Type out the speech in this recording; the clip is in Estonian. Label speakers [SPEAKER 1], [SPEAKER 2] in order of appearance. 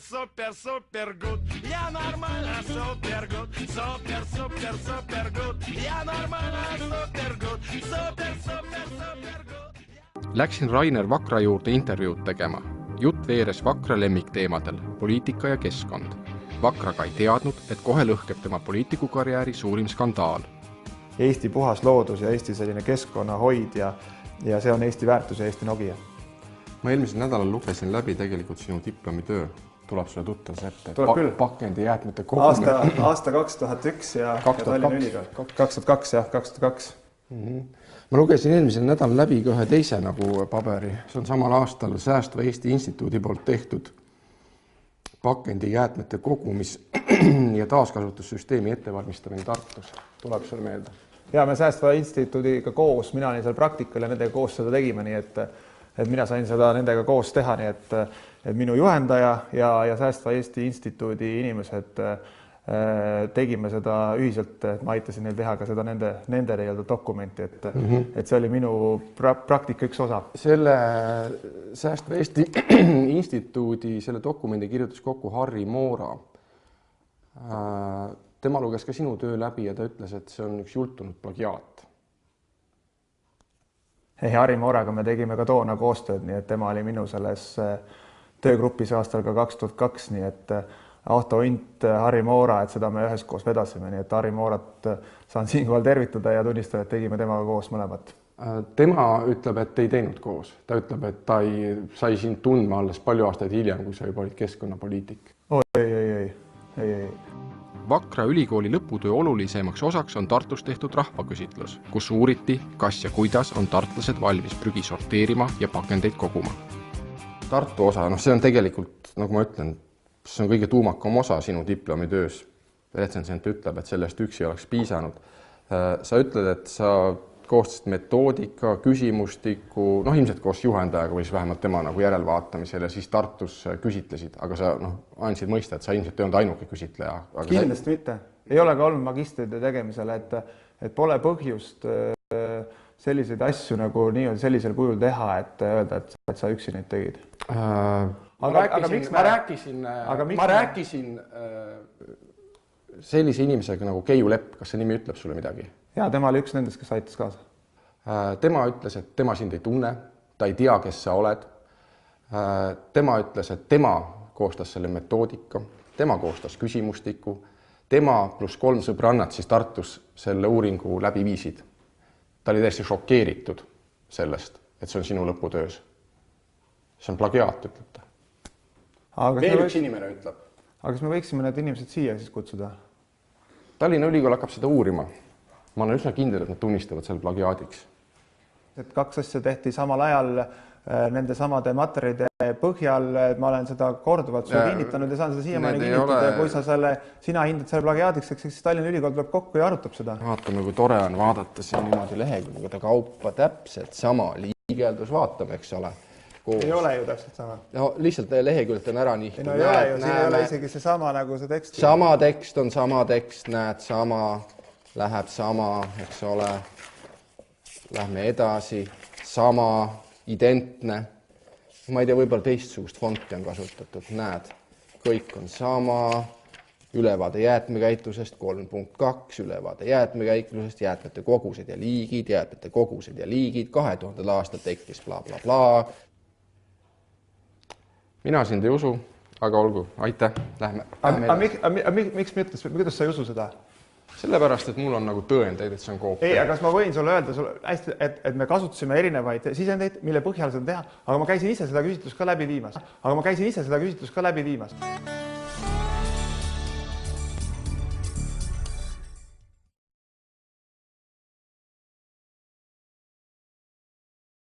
[SPEAKER 1] Super good. Я нормально, super good. Super good. Я нормально, super good. Super good.
[SPEAKER 2] Läksin Rainer Vakra juurde intervjuud tegema. Jutt veeres Vakra lemmikteemadel, poliitika ja keskkond. Vakraga ei teadnud, et kohe lõhkeb tema poliitikukarjääri suurim skandaal.
[SPEAKER 3] Eesti puhas loodus ja Eesti selline keskkonnahoid ja see on Eesti väärtus ja Eesti Nokia.
[SPEAKER 4] Ma eelmisel nädalal lugesin läbi tegelikult sinu diplomitöö. Tuleb sulle tuttavas ette.
[SPEAKER 3] Tuleb küll.
[SPEAKER 4] Pakendi jäätmete kogumine.
[SPEAKER 3] Aasta 2001 ja Tallinna Ülikool. 2002, jah, 2002.
[SPEAKER 4] Ma lugesin eelmisel nädalal läbi ka ühe teise nagu paberi. See on samal aastal Säästva Eesti Instituudi poolt tehtud pakendi jäätmete kogumis- ja taaskasutussüsteemi ettevalmistamine Tartus. Tuleb sulle meelde?
[SPEAKER 3] Ja me Säästva Instituudiga koos, mina olin seal praktikal ja nendega koos seda tegime, nii et mina sain seda nendega koos teha, nii et minu juhendaja ja Säästva Eesti Instituudi inimesed tegime seda ühiselt, et ma aitasin neil teha ka seda nende dokumenti, et see oli minu praktika üks osa.
[SPEAKER 4] Selle Säästva Eesti Instituudi selle dokumendi kirjutas kokku Harri Moora. Tema luges ka sinu töö läbi ja ta ütles, et see on üks jultunud plagiaat.
[SPEAKER 3] Harri Mooraga me tegime ka toona koostööd, nii et tema oli minu selles töögrupis aastal ka 2002, nii et Ahto Int, Harri Moora, et seda me üheskoos vedasime, nii et Harri Moorat saan siinkohal tervitada ja tunnistada, et tegime temaga koos mõlemat.
[SPEAKER 4] Tema ütleb, et ei teinud koos. Ta ütleb, et ta sai sind tundma alles palju aastaid hiljem, kui sa juba olid keskkonnapoliitik.
[SPEAKER 3] Ei.
[SPEAKER 2] Vakra ülikooli lõputöö olulisemaks osaks on Tartus tehtud rahvaküsitlus, kus uuriti, kas ja kuidas on tartlased valmis prügi sorteerima ja pakendeid koguma.
[SPEAKER 4] Tartu osa, see on tegelikult, nagu ma ütlen, see on kõige tuumakam osa sinu diplomitöös. Retsensent ütleb, et sellest üksi oleks piisanud. Sa ütled, et sa koostasid metoodika, küsimustiku, ilmselt koos juhendajaga või siis vähemalt tema nagu järelvaatamisel ja siis Tartus küsitlesid, aga sa andsid mõista, et sa ilmselt ei olnud ainuke küsitleja.
[SPEAKER 3] Kindlasti mitte. Ei ole ka olnud magistride tegemisel, et pole põhjust selliseid asju nagu sellisel kujul teha, et öelda, et sa üksi neid tegid.
[SPEAKER 4] Ma rääkisin sellise inimesega nagu Keiu Lepp, kas see nimi ütleb sulle midagi?
[SPEAKER 3] Ja tema oli üks nendest, kes aitas kaasa.
[SPEAKER 4] Tema ütles, et tema sind ei tunne, ta ei tea, kes sa oled. Tema ütles, et tema koostas selle metoodika, tema koostas küsimustiku, tema pluss 3 sõbrannat siis Tartus selle uuringu läbi viisid. Ta oli täiesti šokeeritud sellest, et see on sinu lõputöös. See on plagiaat, ütleb ta. Veel üks inimene ütleb.
[SPEAKER 3] Aga kas me võiksime need inimesed siia siis kutsuda?
[SPEAKER 4] Tallinna Ülikool hakkab seda uurima. Ma olen üsna kindel, et nad tunnistavad selle plagiaadiks.
[SPEAKER 3] Et 2 asja tehti samal ajal nende samade materjalide põhjal, et ma olen seda korduvalt kinnitanud ja saan seda siiamaani kinnitada. Kui sina hindad selle plagiaadiks, siis Tallinna Ülikool tuleb kokku ja arutab seda.
[SPEAKER 4] Vaatame, kui tore on vaadata siin niimoodi lehekülgede kaupa täpselt sama liigeldus. Vaatame, eks ole.
[SPEAKER 3] Ei ole ju täpselt sama.
[SPEAKER 4] Lihtsalt leheküljelt on ära nihtud.
[SPEAKER 3] No ei ole ju, siin ei ole isegi see sama nagu see tekst.
[SPEAKER 4] Sama tekst on sama tekst, näed sama, läheb sama, eks ole. Lähme edasi, sama, identne. Ma ei tea, võib-olla teistsugust fonti on kasutatud, näed. Kõik on sama, ülevaade jäätmekäitlusest 3.2, ülevaade jäätmekäitlusest, jäätmete kogused ja liigid, jäätmete kogused ja liigid, 2000 aastal tekkis bla bla bla. Mina sind ei usu, aga olgu, aitäh, lähme.
[SPEAKER 3] Miks kuidas sa ei usu seda?
[SPEAKER 4] Sellepärast, et mul on nagu tõendeid, et see on koopia.
[SPEAKER 3] Ei, aga kas ma võin sulle öelda, et me kasutasime erinevaid sisendeid, mille põhjal seda teha, aga ma käisin ise seda küsitlust ka läbi viimas.